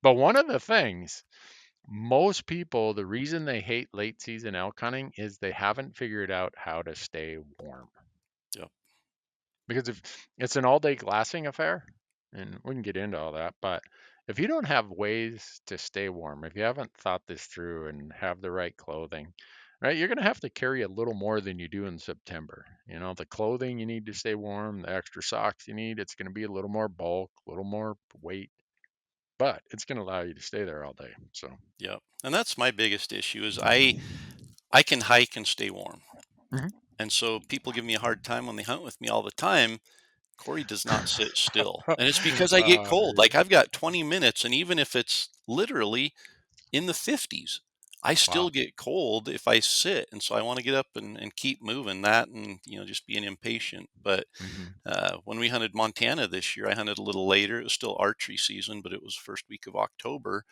But one of the things, most people, the reason they hate late season elk hunting is they haven't figured out how to stay warm. Yep. Because if it's an all day glassing affair, and we can get into all that, but if you don't have ways to stay warm, if you haven't thought this through and have the right clothing, right, you're going to have to carry a little more than you do in September. You know, the clothing you need to stay warm, the extra socks you need, it's going to be a little more bulk, a little more weight, but it's going to allow you to stay there all day. So, Yep. And that's my biggest issue is I can hike and stay warm. mhm. And so people give me a hard time when they hunt with me all the time. Corey does not sit still. And it's because I get cold. Yeah. Like I've got 20 minutes, and even if it's literally in the 50s, I Wow. still get cold if I sit. And so I want to get up and keep moving that, and, just being impatient. But Hmm. when we hunted Montana this year, I hunted a little later. It was still archery season, but it was first week of October.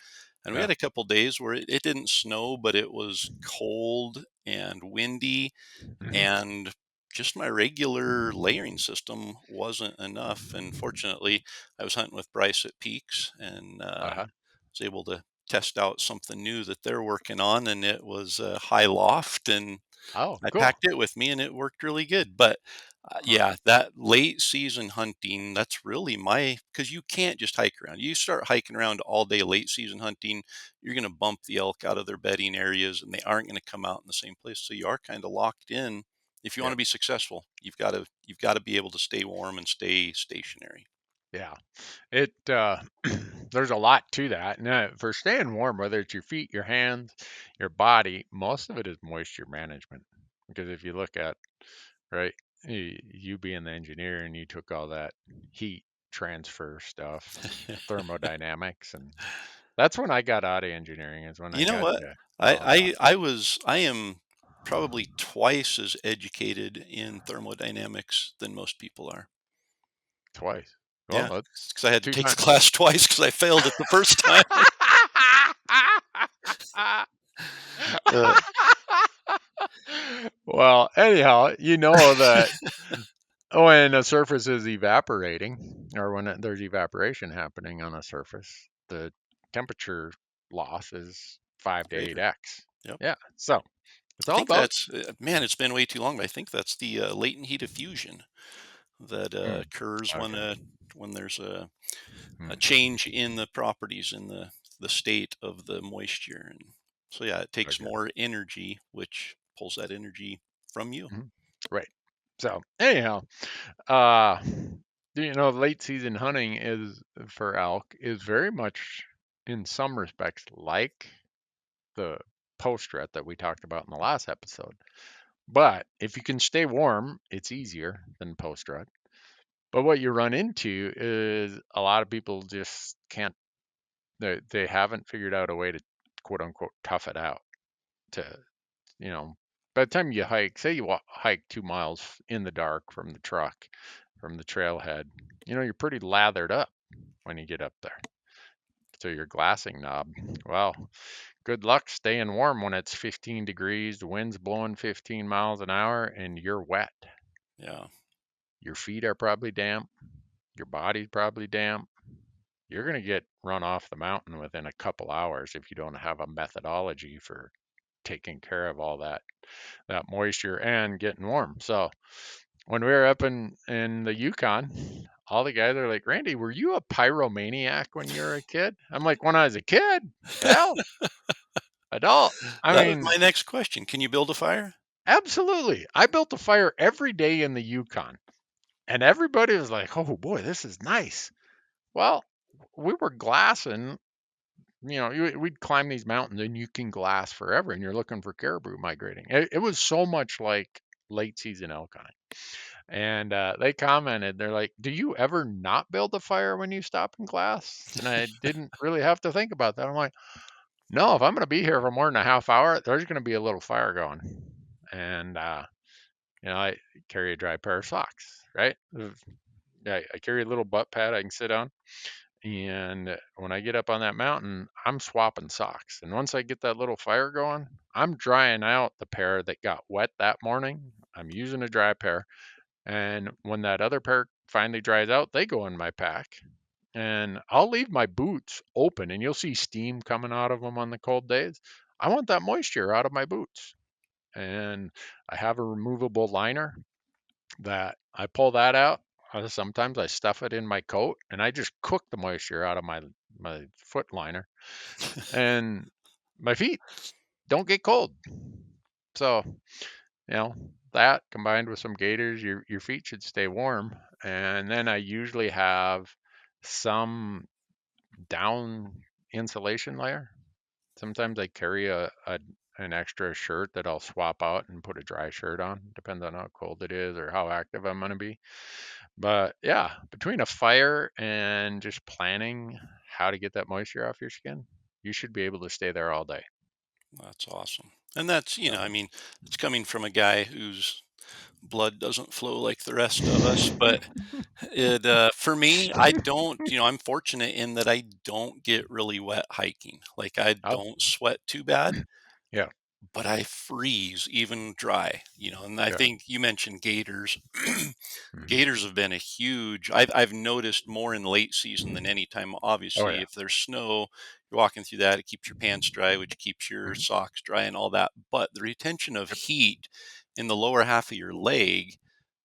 And we Yeah. had a couple days where it didn't snow, but it was cold and windy, Hmm. and just my regular layering system wasn't enough. And fortunately, I was hunting with Bryce at Peaks, and Uh-huh. was able to test out something new that they're working on, and it was a high loft, and Oh, I cool. packed it with me, and it worked really good. But Huh. yeah, that late season hunting, that's really because you can't just hike around. You start hiking around all day late season hunting, you're going to bump the elk out of their bedding areas, and they aren't going to come out in the same place. So you are kind of locked in. If you want Yeah. to be successful, you've got to be able to stay warm and stay stationary. Yeah. It there's a lot to that. Now, for staying warm, whether it's your feet, your hands, your body, most of it is moisture management. Because if you look at, right, you being the engineer and you took all that heat transfer stuff and thermodynamics, and that's when I got out of engineering, is when I You know got what? to all that I am probably twice as educated in thermodynamics than most people are. twice. Well, Yeah, that's because I had to two take the times. class twice because I failed it the first time. Uh, Well, anyhow, you know that when a surface is evaporating, or when there's evaporation happening on a surface, the temperature loss is 5 to greater. 8x. Yep. Yeah, so it's I all think about. that's man, it's been way too long, but I think that's the latent heat of fusion that Mm, occurs okay. when there's a Mm, change in the properties in the state of the moisture. And so yeah, it takes okay. more energy, which pulls that energy from you. Mhm. Right. So anyhow, uh, late season hunting is for elk is very much in some respects like the post rut that we talked about in the last episode. But if you can stay warm, it's easier than post rut. But what you run into is a lot of people just can't, they haven't figured out a way to quote unquote tough it out to, you know, by the time you hike, say you hike 2 miles in the dark from the truck, from the trailhead, you're pretty lathered up when you get up there. So your glassing knob, well, good luck staying warm when it's 15 degrees, the wind's blowing 15 miles an hour, and you're wet. Yeah. Your feet are probably damp. Your body's probably damp. You're going to get run off the mountain within a couple hours if you don't have a methodology for taking care of all that moisture and getting warm. So when we were up in the Yukon, all the guys are like, Randy, were you a pyromaniac when you were a kid? I'm like, when I was a kid? Hell, adult. I That was mean, my next question. Can you build a fire? absolutely. I built a fire every day in the Yukon, and everybody was like, oh boy, this is nice. Well, we were glassing. We'd climb these mountains and you can glass forever, and you're looking for caribou migrating. It was so much like late season elk hunting. And they commented, they're like, "Do you ever not build a fire when you stop and glass?" And I didn't really have to think about that. I'm like, "No, if I'm going to be here for more than a half hour, there's going to be a little fire going." And I carry a dry pair of socks, right? I carry a little butt pad I can sit on. And when I get up on that mountain, I'm swapping socks. And once I get that little fire going, I'm drying out the pair that got wet that morning. I'm using a dry pair. And when that other pair finally dries out, they go in my pack. and I'll leave my boots open, and you'll see steam coming out of them on the cold days. I want that moisture out of my boots, and I have a removable liner that I pull that out. Sometimes I stuff it in my coat, and I just cook the moisture out of my foot liner, and my feet don't get cold. So, you know, that combined with some gaiters, your feet should stay warm. And then I usually have some down insulation layer. Sometimes I carry an extra shirt that I'll swap out and put a dry shirt on. Depends on how cold it is or how active I'm going to be. But yeah, between a fire and just planning how to get that moisture off your skin, you should be able to stay there all day. That's awesome. And that's, So, I mean, it's coming from a guy whose blood doesn't flow like the rest of us, but for me, I don't, I'm fortunate in that I don't get really wet hiking. Like I oh, don't sweat too bad, yeah, but I freeze even dry, and I yeah. think you mentioned gators. Mhm. Gators have been a huge I've noticed more in late season than any time. Oh, Obviously, yeah. if there's snow, you're walking through that, it keeps your pants dry, which keeps your Mhm. socks dry and all that. But the retention of Yep. heat in the lower half of your leg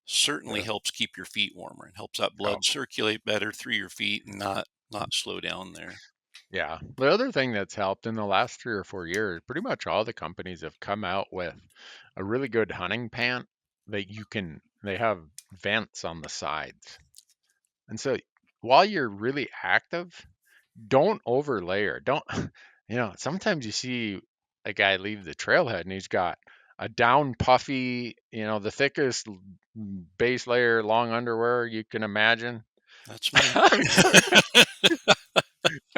certainly Yeah. helps keep your feet warmer and helps that Oh, blood circulate better through your feet and not slow down there. yeah. The other thing that's helped in the last 3 or 4 years, pretty much all the companies have come out with a really good hunting pant that they have vents on the sides. And so while you're really active, don't over layer. Don't, sometimes you see a guy leave the trailhead and he's got a down puffy, the thickest base layer long underwear you can imagine. That's me. I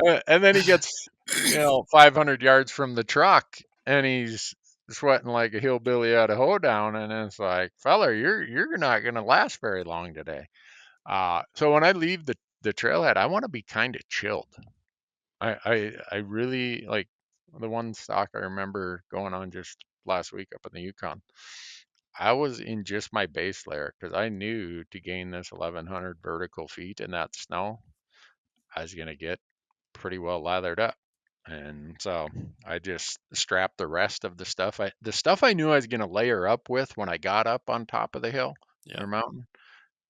mean, and then he gets, 500 yards from the truck and he's sweating like a hillbilly out of hoedown. And it's like, fella, you're not going to last very long today. So when I leave the trailhead, I want to be kind of chilled. I really like the one stock I remember going on just last week up in the Yukon. I was in just my base layer because I knew to gain this 1100 vertical feet in that snow, I was going to get pretty well lathered up. And so I just strapped the rest of the stuff I knew I was going to layer up with when I got up on top of the hill Yeah. or mountain.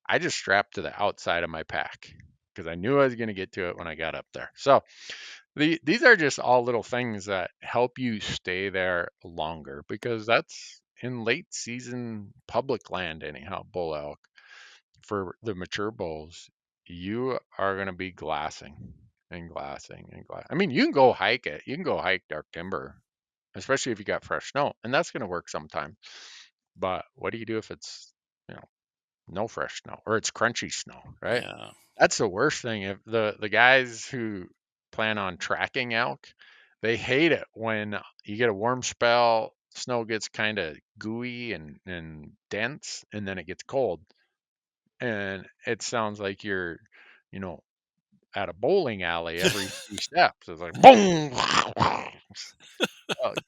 I just strapped to the outside of my pack because I knew I was going to get to it when I got up there. So these are just all little things that help you stay there longer because that's in late season public land anyhow, bull elk. For the mature bulls, you are going to be glassing and glassing and glass. I mean, you can go hike it. You can go hike dark timber, especially if you got fresh snow, and that's going to work sometimes. But what do you do if it's, you know, no fresh snow or it's crunchy snow, right? Yeah. That's the worst thing. If the guys who plan on tracking elk, they hate it when you get a warm spell, snow gets kind of gooey and dense, and then it gets cold, and it sounds like you're, you know, at a bowling alley every few steps. It's like boom.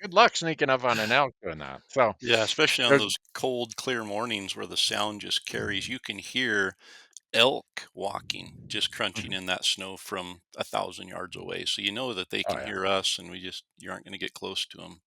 Good luck sneaking up on an elk doing that. So Yeah, especially on there's, those cold, clear mornings where the sound just carries. You can hear elk walking, just crunching Mhm. in that snow from 1,000 yards away. So you know that they Oh can yeah. hear us, and you aren't going to get close to them.